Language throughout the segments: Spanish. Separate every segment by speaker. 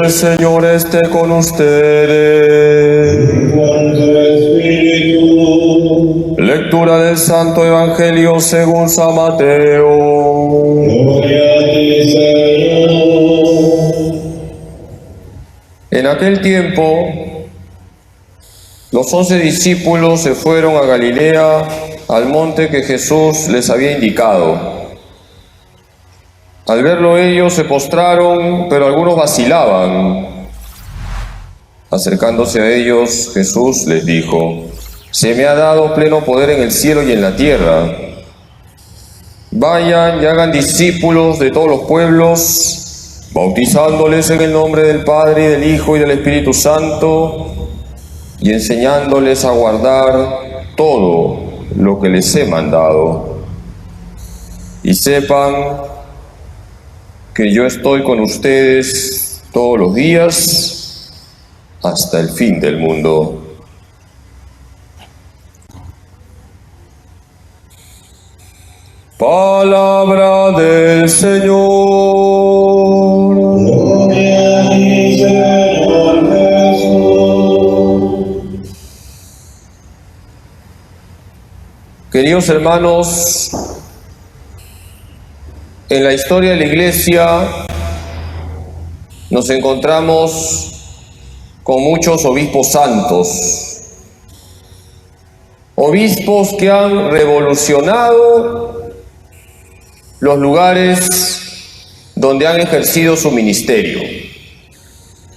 Speaker 1: El Señor esté con ustedes.
Speaker 2: Con tu espíritu.
Speaker 1: Lectura del Santo Evangelio según San Mateo.
Speaker 2: Gloria a ti, Señor.
Speaker 1: En aquel tiempo, los 11 discípulos se fueron a Galilea, al monte que Jesús les había indicado. Al verlo ellos se postraron, pero algunos vacilaban. Acercándose a ellos, Jesús les dijo: «Se me ha dado pleno poder en el cielo y en la tierra. Vayan y hagan discípulos de todos los pueblos, bautizándoles en el nombre del Padre y del Hijo y del Espíritu Santo, y enseñándoles a guardar todo lo que les he mandado. Y sepan que yo estoy con ustedes todos los días hasta el fin del mundo». Palabra del Señor.
Speaker 2: Gloria a ti, Señor Jesús.
Speaker 1: Queridos hermanos, en la historia de la Iglesia nos encontramos con muchos obispos santos, obispos que han revolucionado los lugares donde han ejercido su ministerio.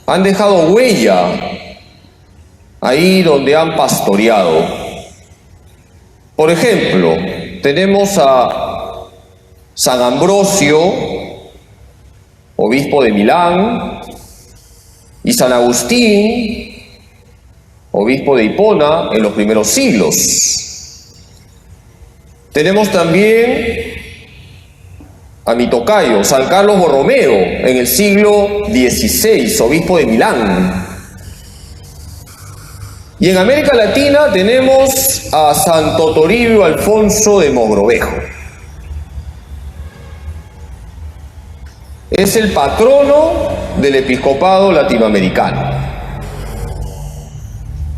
Speaker 1: Han dejado huella ahí donde han pastoreado. Por ejemplo, tenemos a San Ambrosio, obispo de Milán, y San Agustín, obispo de Hipona en los primeros siglos. Tenemos también a mi tocayo, San Carlos Borromeo, en el siglo XVI, obispo de Milán. Y en América Latina tenemos a Santo Toribio Alfonso de Mogrovejo. Es el patrono del episcopado latinoamericano.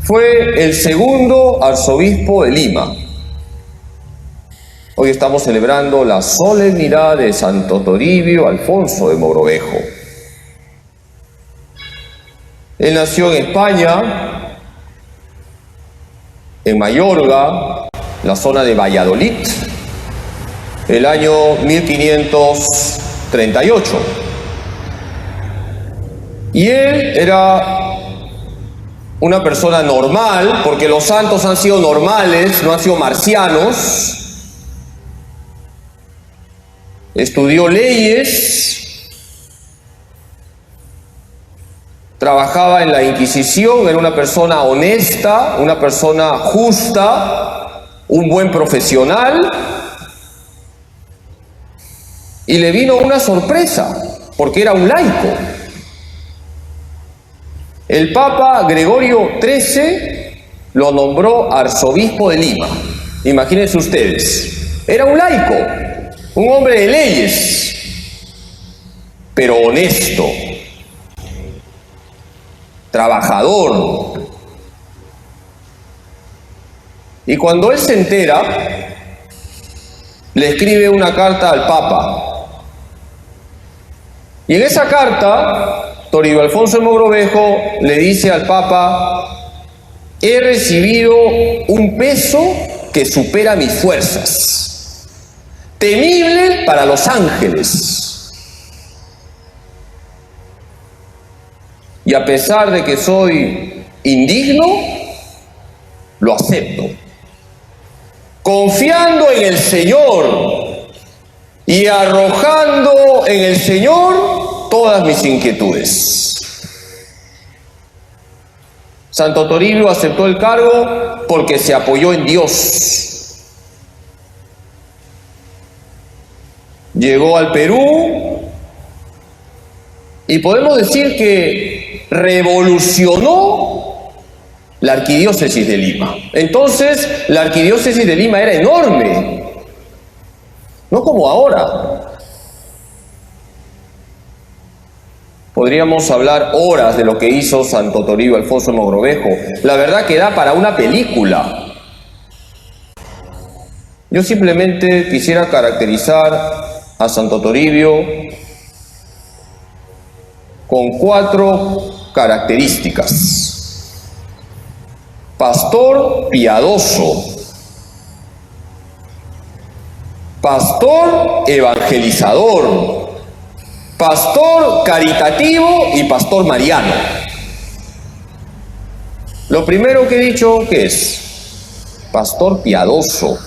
Speaker 1: Fue el segundo arzobispo de Lima. Hoy estamos celebrando la solemnidad de Santo Toribio Alfonso de Mogrovejo. Él nació en España, en Mayorga, la zona de Valladolid, el año 1538. Y él era una persona normal, porque los santos han sido normales, no han sido marcianos. Estudió leyes, trabajaba en la Inquisición, era una persona honesta, una persona justa, un buen profesional. Y le vino una sorpresa, porque era un laico. El Papa Gregorio XIII lo nombró arzobispo de Lima. Imagínense ustedes, era un laico, un hombre de leyes, pero honesto, trabajador. Y cuando él se entera, le escribe una carta al Papa. Y en esa carta, Toribio Alfonso de Mogrovejo le dice al Papa: he recibido un peso que supera mis fuerzas, temible para los ángeles. Y a pesar de que soy indigno, lo acepto, confiando en el Señor y arrojando en el Señor todas mis inquietudes. Santo Toribio aceptó el cargo porque se apoyó en Dios. Llegó al Perú y podemos decir que revolucionó la arquidiócesis de Lima. Entonces, la arquidiócesis de Lima era enorme, no como ahora. Podríamos hablar horas de lo que hizo Santo Toribio Alfonso Mogrovejo. La verdad que da para una película. Yo simplemente quisiera caracterizar a Santo Toribio con 4 características. Pastor piadoso, pastor evangelizador, pastor caritativo y pastor mariano. Lo primero que he dicho, ¿qué es? Pastor piadoso.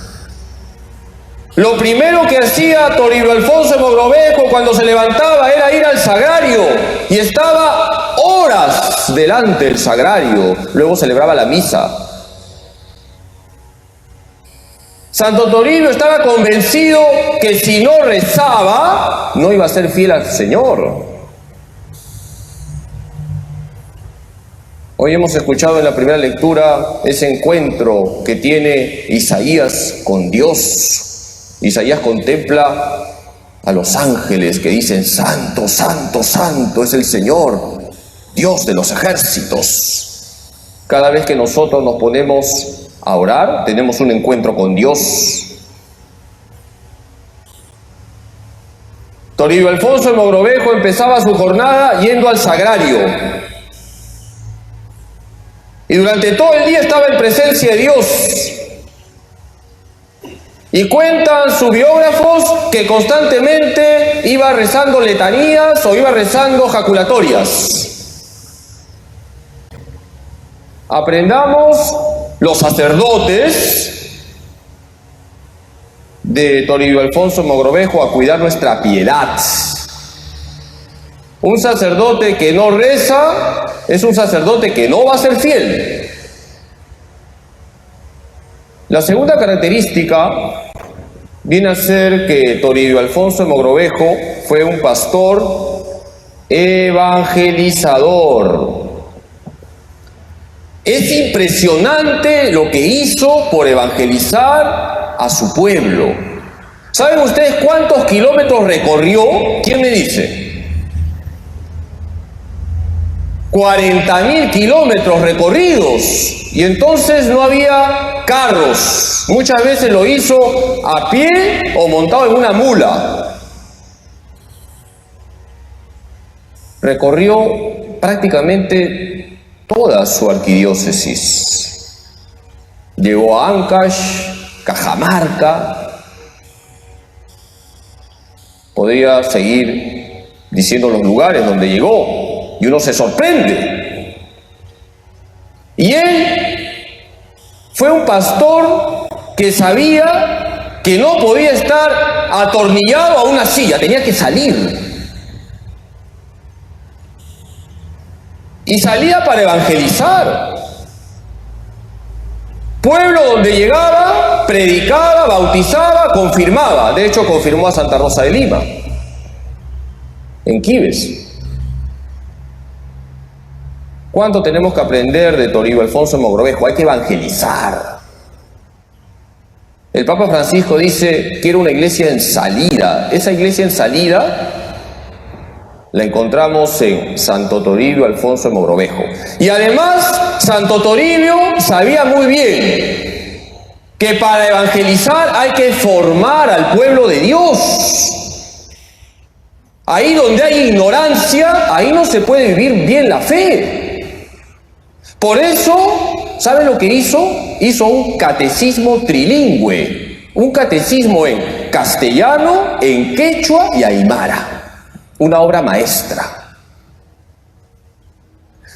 Speaker 1: Lo primero que hacía Toribio Alfonso Mogrovejo cuando se levantaba era ir al sagrario y estaba horas delante del sagrario. Luego celebraba la misa. Santo Toribio estaba convencido que si no rezaba, no iba a ser fiel al Señor. Hoy hemos escuchado en la primera lectura ese encuentro que tiene Isaías con Dios. Isaías contempla a los ángeles que dicen: Santo, Santo, Santo es el Señor, Dios de los ejércitos. Cada vez que nosotros nos ponemos a orar, tenemos un encuentro con Dios. Toribio Alfonso de Mogrovejo empezaba su jornada yendo al sagrario. Y durante todo el día estaba en presencia de Dios. Y cuentan sus biógrafos que constantemente iba rezando letanías o iba rezando jaculatorias. Aprendamos los sacerdotes de Toribio Alfonso Mogrovejo a cuidar nuestra piedad. Un sacerdote que no reza es un sacerdote que no va a ser fiel. La segunda característica viene a ser que Toribio Alfonso de Mogrovejo fue un pastor evangelizador. Es impresionante lo que hizo por evangelizar a su pueblo. ¿Saben ustedes cuántos kilómetros recorrió? ¿Quién me dice? 40.000 kilómetros recorridos. Y entonces no había carros. Muchas veces lo hizo a pie o montado en una mula. Recorrió prácticamente toda su arquidiócesis. Llegó a Ancash, Cajamarca. Podría seguir diciendo los lugares donde llegó y uno se sorprende. Y él fue un pastor que sabía que no podía estar atornillado a una silla, tenía que salir. Y salía para evangelizar. Pueblo donde llegaba, predicaba, bautizaba, confirmaba. De hecho, confirmó a Santa Rosa de Lima, en Quibes. ¿Cuánto tenemos que aprender de Toribio Alfonso Mogrovejo? Hay que evangelizar. El Papa Francisco dice: quiero una iglesia en salida. Esa iglesia en salida la encontramos en Santo Toribio Alfonso de Mogrovejo. Y además, Santo Toribio sabía muy bien que para evangelizar hay que formar al pueblo de Dios. Ahí donde hay ignorancia, ahí no se puede vivir bien la fe. Por eso, ¿sabe lo que hizo? Hizo un catecismo trilingüe, un catecismo en castellano, en quechua y aymara, una obra maestra.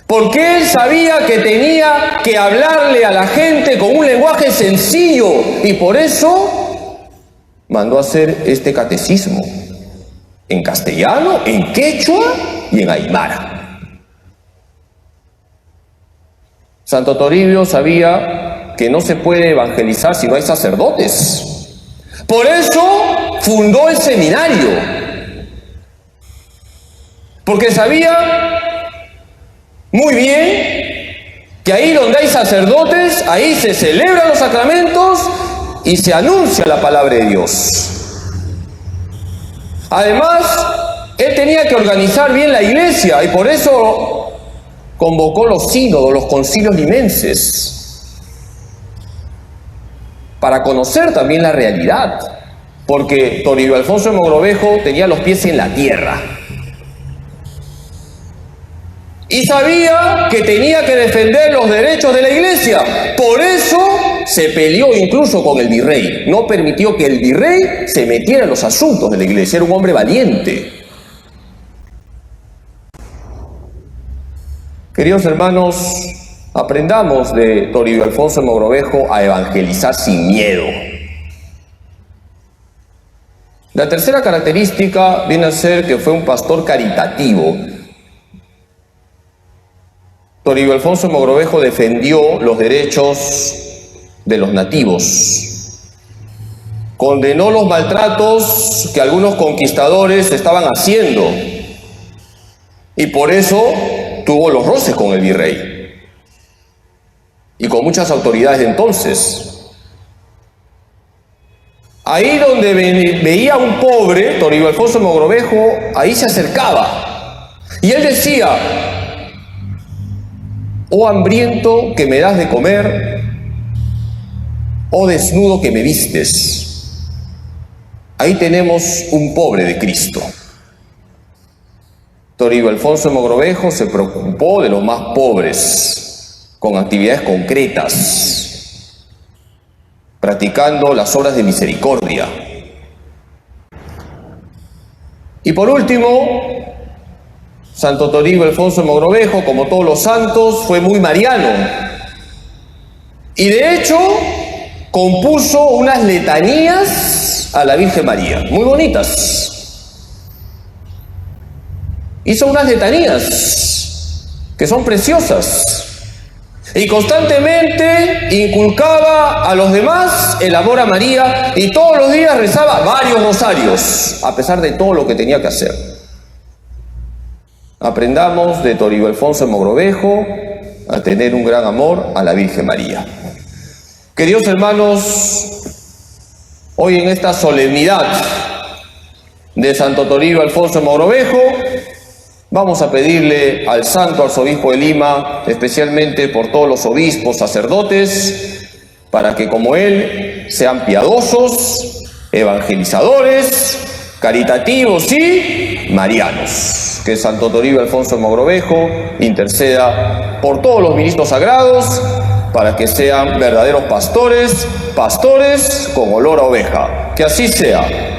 Speaker 1: Porque él sabía que tenía que hablarle a la gente con un lenguaje sencillo y por eso mandó a hacer este catecismo en castellano, en quechua y en aymara. Santo Toribio sabía que no se puede evangelizar si no hay sacerdotes. Por eso fundó el seminario. Porque sabía muy bien que ahí donde hay sacerdotes, ahí se celebran los sacramentos y se anuncia la palabra de Dios. Además, Él tenía que organizar bien la iglesia y por eso convocó los sínodos, los concilios limenses, para conocer también la realidad, porque Toribio Alfonso de Mogrovejo tenía los pies en la tierra y sabía que tenía que defender los derechos de la iglesia. Por eso se peleó incluso con el virrey, no permitió que el virrey se metiera en los asuntos de la iglesia. Era un hombre valiente. Queridos hermanos, aprendamos de Toribio Alfonso de Mogrovejo a evangelizar sin miedo. La tercera característica viene a ser que fue un pastor caritativo. Toribio Alfonso de Mogrovejo defendió los derechos de los nativos. Condenó los maltratos que algunos conquistadores estaban haciendo y por eso tuvo los roces con el virrey y con muchas autoridades de entonces. Ahí donde veía a un pobre, Toribio Alfonso de Mogrovejo, ahí se acercaba y él decía: oh hambriento que me das de comer, oh desnudo que me vistes. Ahí tenemos un pobre de Cristo. Toribio Alfonso de Mogrovejo se preocupó de los más pobres, con actividades concretas, practicando las obras de misericordia. Y por último, Santo Toribio Alfonso de Mogrovejo, como todos los santos, fue muy mariano. Y de hecho, compuso unas letanías a la Virgen María, muy bonitas. Hizo unas letanías que son preciosas. Y constantemente inculcaba a los demás el amor a María y todos los días rezaba varios rosarios, a pesar de todo lo que tenía que hacer. Aprendamos de Toribio Alfonso de Mogrovejo a tener un gran amor a la Virgen María. Queridos hermanos, hoy en esta solemnidad de Santo Toribio Alfonso de Mogrovejo, vamos a pedirle al Santo Arzobispo de Lima, especialmente por todos los obispos, sacerdotes, para que como él sean piadosos, evangelizadores, caritativos y marianos. Que Santo Toribio Alfonso de Mogrovejo interceda por todos los ministros sagrados para que sean verdaderos pastores, pastores con olor a oveja. Que así sea.